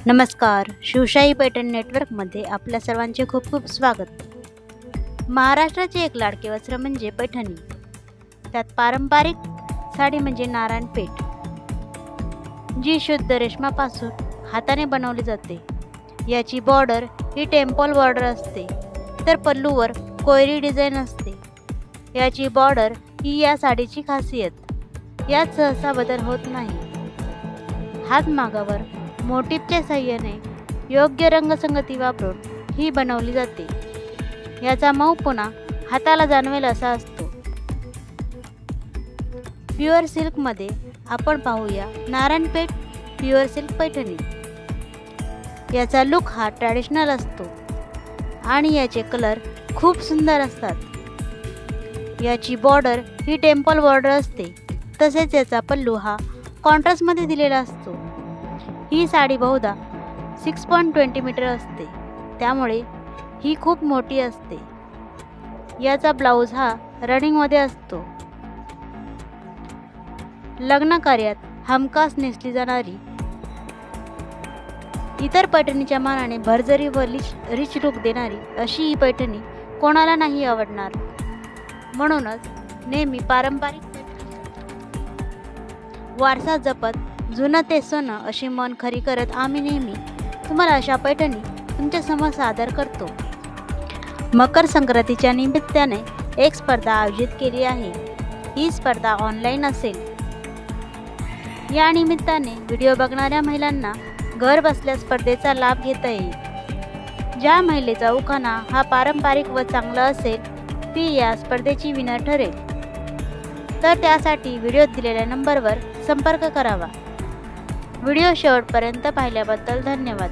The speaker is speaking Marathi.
नमस्कार. शिवशाही पैठण नेटवर्कमध्ये आपल्या सर्वांचे खूप खूप स्वागत. महाराष्ट्राचे एक लाडके वस्त्र म्हणजे पैठणी. त्यात पारंपरिक साडी म्हणजे नारायणपेठ, जी शुद्ध रेशमापासून हाताने बनवली जाते. याची बॉर्डर ही टेम्पल बॉर्डर असते, तर पल्लूवर कोयरी डिझाईन असते. याची बॉर्डर ही या साडीची खासियत. यात सहसा बदल होत नाही. हातमागावर मोटिफच्या साहाय्याने योग्य रंगसंगती वापरून ही बनवली जाते. याचा मऊपणा हाताला जाणवेल असा असतो. प्युअर सिल्कमध्ये आपण पाहूया नारायणपेठ प्युअर सिल्क पैठणी. याचा लुक हा ट्रॅडिशनल असतो आणि याचे कलर खूप सुंदर असतात. याची बॉर्डर ही टेम्पल बॉर्डर असते, तसेच याचा पल्लू हा कॉन्ट्रास्टमध्ये दिलेला असतो. ही साडी बहुधा 6.20 मीटर असते, त्यामुळे ही खूप मोठी असते. याचा ब्लाऊज हा रनिंगमध्ये असतो. लग्न कार्यात हमखास नेसली जाणारी इतर पैठणीच्या मानाने भरजरी व रिच लुक देणारी अशी ही पैठणी कोणाला नाही आवडणार. म्हणूनच नेहमी पारंपरिक वारसा जपत जुनं ते सोनं अशी मन खरी करत आम्ही नेहमी तुम्हाला अशा पैठणी तुमच्यासमोर सादर करतो. मकर संक्रांतीच्या निमित्ताने एक स्पर्धा आयोजित केली आहे. ही स्पर्धा ऑनलाईन असेल. या निमित्ताने व्हिडिओ बघणाऱ्या महिलांना घर बसल्या स्पर्धेचा लाभ घेता येईल. ज्या महिलेचा उखाणा हा पारंपरिक व चांगला असेल ती या स्पर्धेची विनर ठरेल. तर त्यासाठी व्हिडिओत दिलेल्या नंबरवर संपर्क करावा. व्हिडिओ शेवटपर्यंत पाहिल्याबद्दल धन्यवाद.